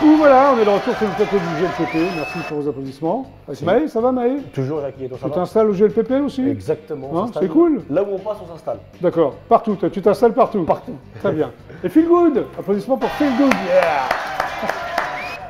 coup, voilà, on est de retour sur le plateau du GLPP. Merci pour vos applaudissements. Maë, ça va Maë? Toujours là, qui Tu t'installes au GLPP aussi? Exactement. Hein, c'est cool. Là où on passe, on s'installe. D'accord, partout, toi, tu t'installes partout? Partout. Très bien. Et Feel Good, applaudissements pour Feel Good. Yeah.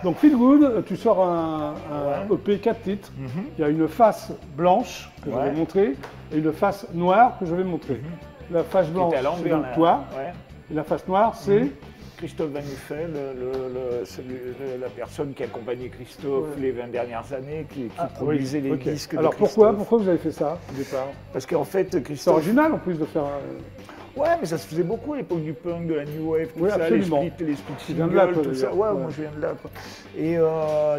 Donc Feel Good, tu sors un EP 4 titres. Il y a une face blanche que je vais montrer et une face noire que je vais montrer. La face blanche, c'est donc toi. Et la face noire, c'est Christophe Van Nuffel, la personne qui accompagnait Christophe les 20 dernières années, qui produisait les disques de Christophe. Alors pourquoi vous avez fait ça au départ? Parce qu'en fait, Christophe... C'est original en plus de faire... Ouais, mais ça se faisait beaucoup à l'époque du punk, de la new wave, tout ça, absolument. les splits viens de là, singles, tout ça. Ouais, moi je viens de là. Quoi. Et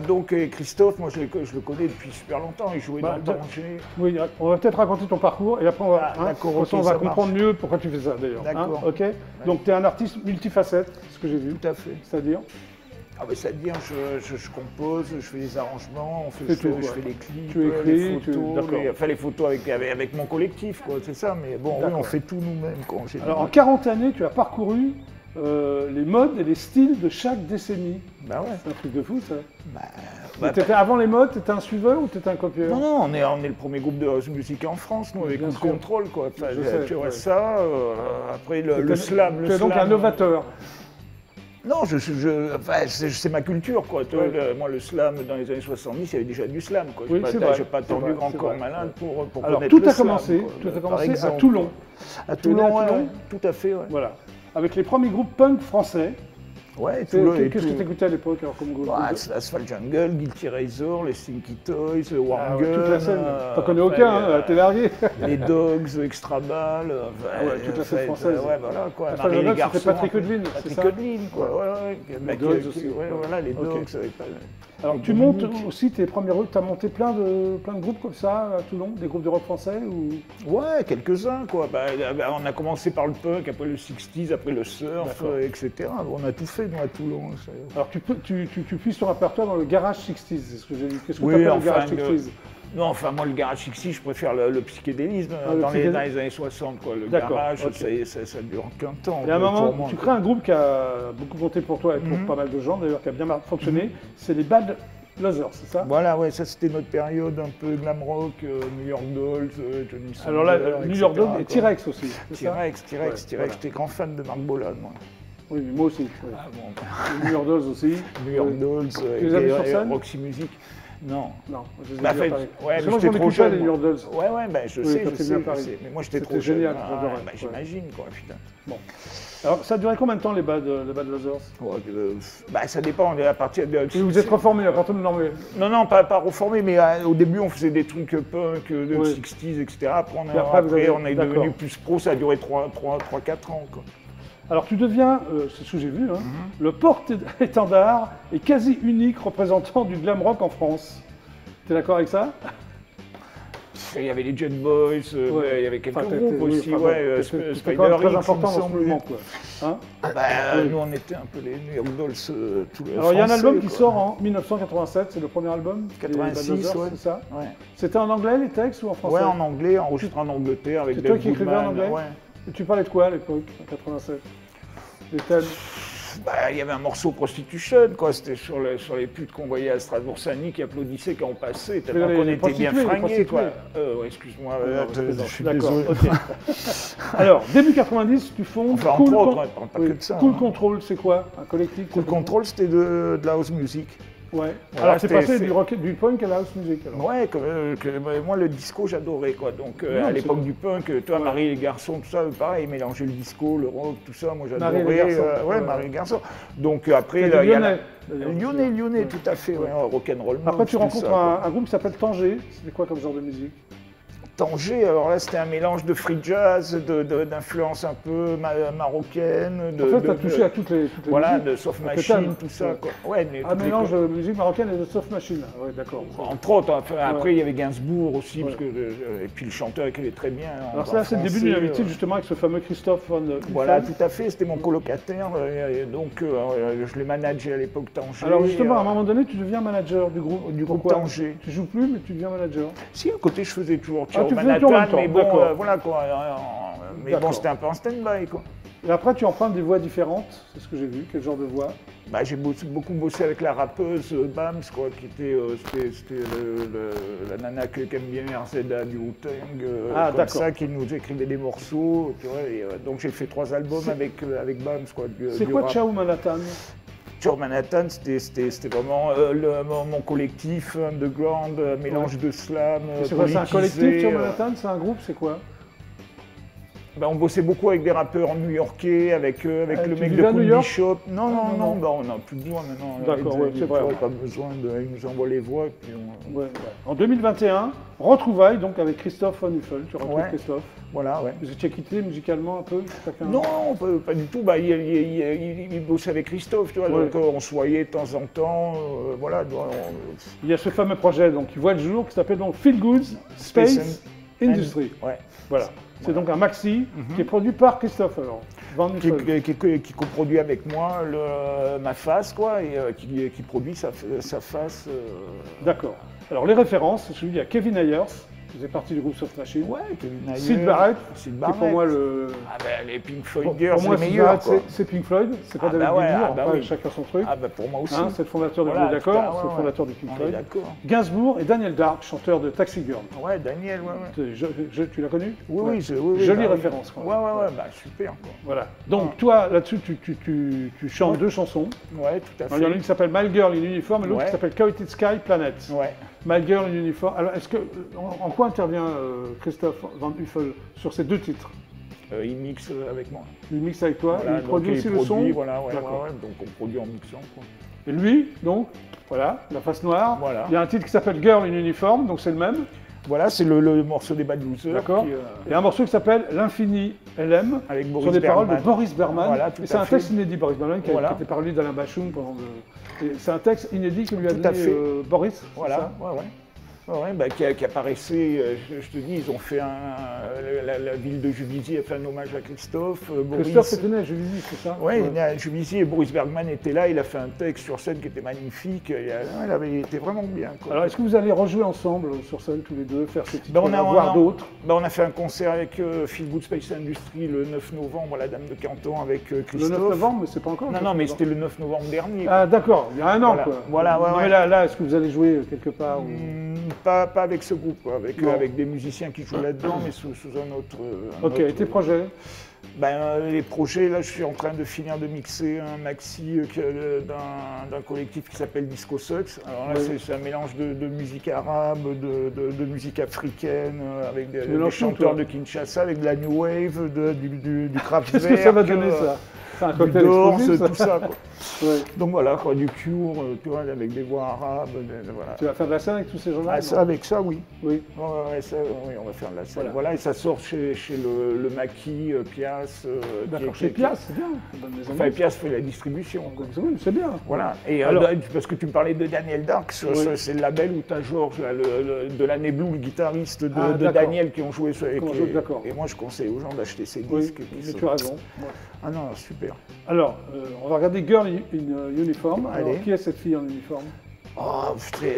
donc Christophe, moi je le connais depuis super longtemps, il jouait dans le danger. Oui, on va peut-être raconter ton parcours et après on va, on va comprendre mieux pourquoi tu fais ça d'ailleurs. D'accord. Ok. Donc tu es un artiste multifacette, ce que j'ai vu. Tout à fait. C'est-à-dire? Ah ben c'est-à-dire, je compose, je fais des arrangements, je fais les clips, tu écris, les photos, les photos avec mon collectif, quoi, c'est ça, mais bon, oui, on fait tout nous-mêmes. Alors en 40 années, tu as parcouru les modes et les styles de chaque décennie. Bah ouais. C'est un truc de fou ça. Avant les modes, tu étais un suiveur ou tu étais un copieur? Non, on est le premier groupe de house music en France, nous, avec Coup de Contrôle, quoi. Enfin, tu vois ça, après le slam. Tu es donc un novateur. Non, c'est ma culture, quoi. Moi, le slam, dans les années 70, il y avait déjà du slam, quoi. Oui, je n'ai pas attendu grand corps malade pour alors, connaître le slam. Tout a commencé à Toulon. À Toulon, tout à fait, ouais. Voilà. Avec les premiers groupes punk français. Ouais, Toulon. Qu'est-ce que tu écoutais à l'époque comme groupe? Asphalt Jungle, Guilty Razor, les Stinky Toys, Warm Gun. Toute la scène. T'en connais aucun, t'es largué. Les Dogs, Extra Ball. Toute la scène française. Ouais, voilà, quoi. Marie les garçons. C'était Patrick Hudlin, c'est ça? Patrick Hudlin, quoi. Les Dogs aussi. Voilà, les Dogs. Alors tu montes aussi tes premiers groupes, tu as monté plein de groupes comme ça à Toulon, des groupes de rock français ou... Ouais, quelques-uns quoi. On a commencé par le punk, après le 60s, après le surf, etc. On a tout fait nous à Toulon. Alors tu puisses ton répertoire dans le garage 60s, c'est ce que j'ai dit. Qu'est-ce que tu appelles le garage 60s? Non, enfin moi le garage 60s, je préfère le psychédélisme dans les années 60 quoi. Le garage, ça dure qu'un temps. Et à un moment, tu crées un groupe qui a beaucoup compté pour toi et pour pas mal de gens d'ailleurs, qui a bien fonctionné, c'est les Bad Losers, c'est ça? Voilà, ouais, ça c'était notre période un peu glam rock, New York Dolls, Johnny Sanders. Alors là, New York Dolls et T-Rex aussi. T-Rex, j'étais grand fan de Marc Bolan, moi. Oui, mais moi aussi. Ah, bon. New York Dolls aussi. New York Dolls, et Roxy Music. Non. Je les ai ouais, mais j'étais trop jeune. Les New York Dolls. Ouais, je sais. Mais moi j'étais trop jeune. Génial, j'imagine quoi, putain. Bon. Alors ça a duré combien de temps les Bad Losers? Ça dépend, à partir de... Et vous êtes reformé à partir de normé? Non, pas reformé, mais au début on faisait des trucs punk, de 60s, etc. Après on est devenu plus pro, ça a duré 3-4 ans quoi. Alors tu deviens, c'est ce que j'ai vu, le porte-étendard et quasi unique représentant du glam rock en France. Tu es d'accord avec ça? Il y avait les Jet Boys, il y avait quelques groupes aussi, Spider très important dans ce mouvement quoi. Nous on était un peu les New York Dolls tous les Alors il y a un album qui sort en 1987, c'est le premier album? 86, c'est ça? C'était en anglais les textes ou en français? Ouais, en anglais, enregistré en Angleterre avec Dave Goodman. C'est toi qui écrivais en anglais? Et tu parlais de quoi à l'époque, en 87? Les thèmes? Il y avait un morceau Prostitution, quoi. C'était sur les putes qu'on voyait à Strasbourg-Saint-Denis qui applaudissaient quand on passait, tellement qu'on était bien fringués, quoi. Excuse-moi, je suis désolé. Alors, début 90, tu fondes Cool Control, c'est quoi? Un collectif? Cool Control, c'était de la house music. Ouais. Voilà, alors c'est passé du punk à la house music alors. Ouais, moi le disco j'adorais quoi. Donc à l'époque du punk, toi Marie les garçons, tout ça, pareil, mélanger le disco, le rock, tout ça, moi j'adorais. Marie les garçons. Donc après il y a Lyonnais, tout à fait, rock'n'roll. Après tu rencontres un groupe qui s'appelle Tanger. C'était quoi comme genre de musique? Tanger, alors là c'était un mélange de free jazz, d'influence un peu marocaine. En fait, tu as touché à toutes les voilà, de soft machine, tout ça. Quoi. Ouais, un mélange de musique marocaine et de soft machine. Ouais, d'accord. Entre autres, après il y avait Gainsbourg aussi, parce que, et puis le chanteur qui est très bien. Alors ça, c'est le début d'une amitié justement avec ce fameux Christophe Von Hufel. Voilà, tout à fait, c'était mon colocataire, donc je l'ai managé à l'époque Tanger. Alors justement, à un moment donné, tu deviens manager du groupe Tanger. Tu joues plus, mais tu deviens manager. Si, à côté je faisais toujours tu faisais tout en même temps, mais bon, voilà quoi. Mais bon, c'était un peu en stand-by quoi. Et après, tu empruntes des voix différentes, c'est ce que j'ai vu. Quel genre de voix? Bah, j'ai beaucoup bossé avec la rappeuse Bams, quoi, qui était, c'était la nana qu'aime bien RZA du Wu-Tang, comme ça, qui nous écrivait des morceaux. Tu vois, et, donc j'ai fait 3 albums avec Bams. C'est quoi Ciao Manhattan? Ciao Manhattan, c'était vraiment mon collectif underground, mélange de slam. C'est quoi, c'est un collectif Ciao Manhattan? C'est un groupe, c'est quoi? Ben, on bossait beaucoup avec des rappeurs new-yorkais, avec le mec de Cool Shop. Non, ben, on n'a plus besoin maintenant. D'accord, ouais, c'est vrai. Pas besoin ils nous envoient les voix. Et puis En 2021, retrouvailles donc avec Christophe Van Uffel. Tu retrouves Christophe. Voilà, ouais. Vous étiez quitté musicalement un peu Non, pas du tout. Bah, il bossait avec Christophe, tu vois, donc on se voyait de temps en temps. Voilà. Il y a ce fameux projet donc, qui voit le jour qui s'appelle donc Feel Good Space Industry. Ouais. Voilà. C'est donc un maxi qui est produit par Christophe alors. Qui coproduit avec moi ma face, quoi, et qui produit sa face. D'accord. Alors les références, je dis à Kevin Ayers, qui faisait partie du groupe Soft Machine. Ouais, Kevin Ayers. Sid Barrett, qui est pour moi le... Ah ben les Pink Floyd Girls, pour moi, les meilleurs, c'est Pink Floyd, c'est pas David Gilmour, chacun son truc. Ah ben pour moi aussi. C'est le fondateur du Blue d'accord, c'est le fondateur du Pink Floyd. Gainsbourg et Daniel Dark, chanteur de Taxi Girl. Ouais, Daniel, Tu l'as connu? Oui. Jolie référence. Ouais, bah super, quoi. Voilà. Donc toi, là-dessus, tu chantes 2 chansons. Ouais, tout à fait. Il y en a une qui s'appelle My Girl in Uniform et l'autre qui s'appelle Chaotic Sky Planet. Ouais. My Girl in Uniform. Alors, en quoi intervient Christophe Van Uffel sur ces 2 titres? Il mixe avec moi. Il mixe avec toi, il produit aussi le son. Voilà, donc on produit en mixant, quoi. Et lui, donc, voilà, la face noire. Voilà. Il y a un titre qui s'appelle Girl in Uniform, donc c'est le même. Voilà, c'est le morceau des Bad Losers. D'accord. Et un morceau qui s'appelle L'Infini LM, avec Boris sur des Bergman. paroles de Boris Bergman. Voilà, c'est un texte inédit, Boris Bergman, qui a été parlé d'Alain Bachung pendant c'est un texte inédit que lui a donné Boris. Voilà, qui apparaissait, je te dis, ils ont fait la ville de Juvisy a fait un hommage à Christophe. Christophe était né à Juvisy, c'est ça? Oui, il est né à Juvisy et Boris Bergman était là, il a fait un texte sur scène qui était magnifique, il était vraiment bien, quoi. Alors est-ce que vous allez rejouer ensemble sur scène tous les deux, faire ces titres, voir d'autres? On a fait un concert avec Feel Good Space Industry le 9 novembre à la Dame de Canton avec Christophe. Le 9 novembre, mais c'est pas encore. Non, mais c'était le 9 novembre dernier. Ah d'accord, il y a un an, quoi. Voilà, mais là, est-ce que vous allez jouer quelque part Pas avec ce groupe, quoi. Avec des musiciens qui jouent là-dedans, mais sous un autre... Ok, et tes projets? Les projets, là je suis en train de finir de mixer un maxi d'un collectif qui s'appelle Disco Sucks. Alors là c'est un mélange de musique arabe, de musique africaine, avec des chanteurs de Kinshasa, avec de la New Wave, du Kraftwerk. Qu'est-ce que ça va donner ça? C'est un cocktail explosif, tout ça, quoi. Donc voilà, quoi, du Cure, tu vois, avec des voix arabes. Voilà. Tu vas faire de la scène avec tous ces gens-là? Avec ça, oui. Oui. On va faire de la scène. Voilà, et ça sort chez le Maquis, Pias. D'accord, chez Pias, c'est bien. Enfin, Pias fait la distribution. Oui, c'est bien. Voilà. Et parce que tu me parlais de Daniel Dark, c'est le label où tu as Georges, de l'année Blue, le guitariste de Daniel, qui ont joué sur les Et moi, je conseille aux gens d'acheter ces disques. Oui, tu as raison. Ah non, super. Alors, on va regarder Girl in Uniform. Alors, qui est cette fille en uniforme?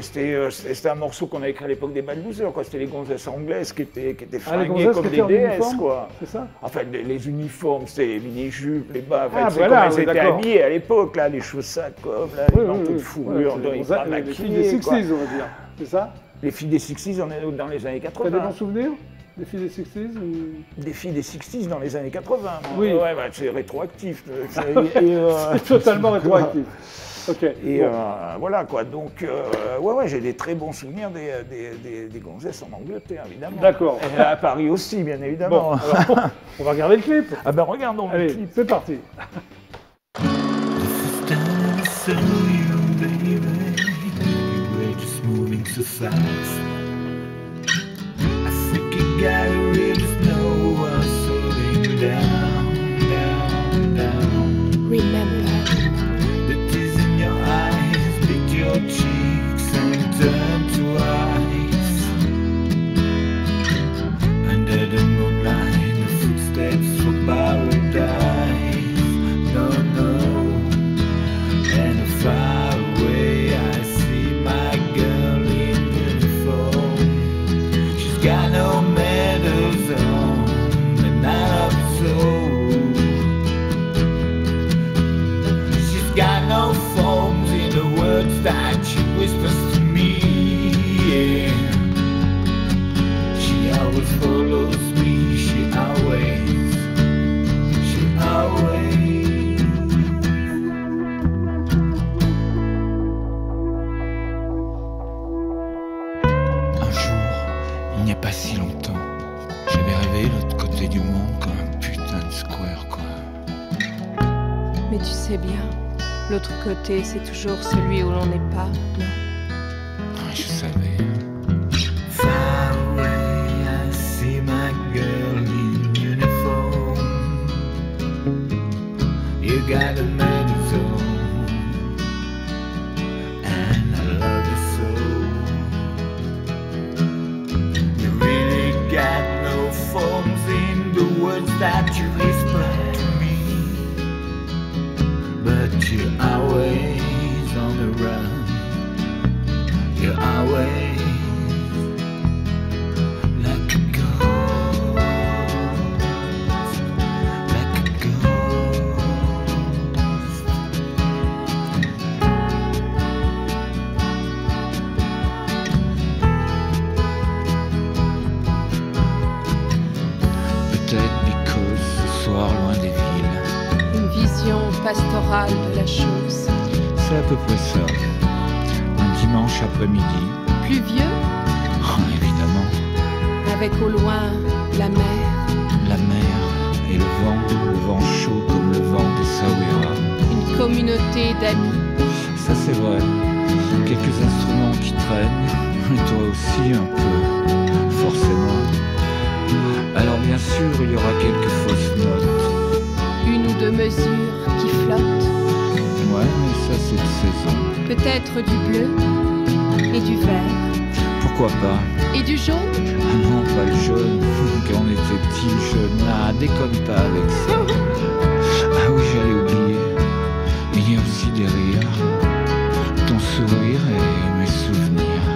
C'était un morceau qu'on a écrit à l'époque des Bad Losers, quoi. C'était les gonzesses anglaises qui étaient fringuées comme des déesses, quoi. C'est ça? Enfin, les uniformes, c'était les mini-jupes, les bas, c'est comme elles étaient habillées à l'époque, là, les chaussettes, comme les manteaux de fourrure, les filles des 60s, on va dire. C'est ça? Les filles des 60s, on est dans les années 80. T'as des bons souvenirs? Des filles des 60s Des filles des 60s dans les années 80. Oui. Ouais, c'est rétroactif. C'est totalement rétroactif. Ok. Et voilà, quoi. Donc, j'ai des très bons souvenirs des gonzesses en Angleterre, évidemment. D'accord. Et à Paris aussi, bien évidemment. Bon, alors, on va regarder le clip. Ah ben, regardons le clip. C'est parti. Gotta really know what's slowing down, down, down. Remember, the tears in your eyes beat your cheeks and turn to ice. Under the moonlight, the footsteps for paradise. No, no, and far away I see my girl in uniform. côté du monde comme un putain de square, quoi. Mais tu sais bien, l'autre côté, c'est toujours celui où l'on n'est pas, non? Ah, je savais. Far away, I see my girl in uniform. You got a medicine, and I love you so. You really got no forms in the words that you whisper to me, but you're always on the run. You're always like a ghost, like a ghost. Peut-être because ce soir loin des villes, Une vision pastorale de la chose. c'est à peu près ça. Un dimanche après-midi, Pluvieux, oh, évidemment, avec au loin la mer. la mer et le vent chaud comme le vent des Sahara. Une communauté d'amis. Ça c'est vrai, quelques instruments qui traînent, et toi aussi un peu, forcément. Alors bien sûr, il y aura quelques fausses notes. Une ou deux mesures qui flottent. Ouais, mais ça c'est de saison. Peut-être du bleu et du vert Pourquoi pas? et du jaune. Ah non, pas le jaune. Quand on était petit, le jaune. Ah, déconne pas avec ça. Ah oui, j'allais oublier. Il y a aussi des rires, ton sourire et mes souvenirs.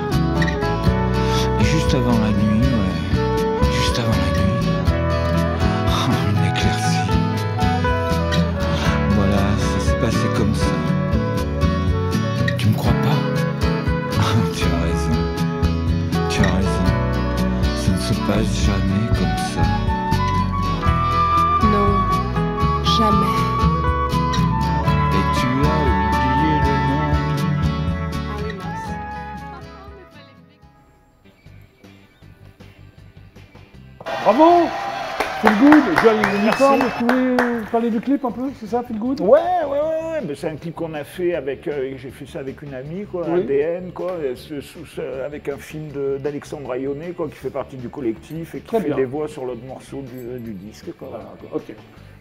Et juste avant la nuit, ouais, juste avant la nuit, oh, une éclaircie. Voilà, ça s'est passé comme ça. Tu me crois pas? Ah, tu as raison. Tu as raison. Ça ne se passe jamais comme ça. Non, jamais. Et tu as oublié le nom. Ah oui, mince. Bravo! Feel Good, Girl in Uniform. Vous pouvez parler du clip un peu, c'est ça, Feel Good? Ouais. Ben, c'est un clip qu'on a fait avec, j'ai fait ça avec une amie, quoi, Oui. ADN, quoi, avec un film d'Alexandre Ayonnet, quoi, qui fait partie du collectif et qui Très fait bien. des voix sur l'autre morceau du disque, quoi. Voilà, quoi. Ok.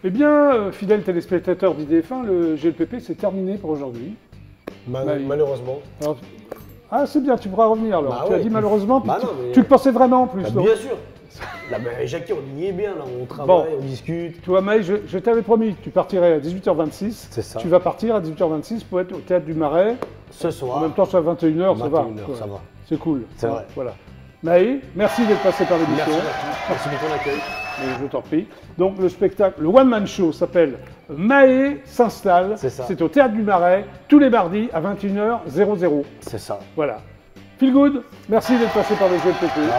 Eh bien, fidèles téléspectateurs d'IDF1, le GLPP c'est terminé pour aujourd'hui. Malheureusement. Alors, ah, c'est bien, tu pourras revenir alors. Bah Tu as ouais. dit malheureusement, puis Bah tu, non, mais- tu le pensais vraiment en plus. Bah, donc. bien sûr. Là, bah, Jackie, on y est bien, là. On travaille, Bon. on discute. Tu vois, Maï, je t'avais promis que tu partirais à 18h26. C'est ça. Tu vas partir à 18h26 pour être au Théâtre du Marais. Ce En soir, même temps, c'est à 21h, ça va. 21h, ça va. C'est cool. C'est vrai. Voilà. Maï, merci d'être passé par l'émission. merci Jackie. Merci pour ton accueil. Je t'en prie. Donc, le spectacle, le one-man show s'appelle Maë s'installe. C'est ça. C'est au Théâtre du Marais, tous les mardis à 21h00. C'est ça. Voilà. Feel Good, merci d'être passé par le GLPP.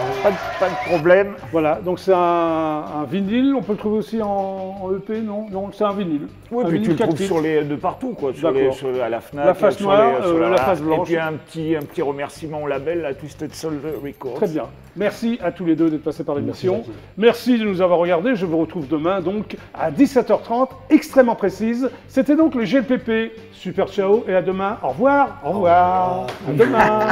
Pas de problème. Voilà, donc c'est un vinyle, on peut le trouver aussi en EP, non? Non, c'est un vinyle. Oui, Un puis tu le 4 trouves titres. de partout, quoi, D'accord. à la FNAC, La face sur noire, sur la face blanche. Et puis un petit remerciement au label, la Twisted Soul Records. Très bien. Merci à tous les deux d'être passés par l'émission. Jackie. Merci de nous avoir regardés. Je vous retrouve demain donc à 17h30, extrêmement précise. C'était donc le GLPP. Super ciao et à demain. Au revoir. Au revoir. À demain.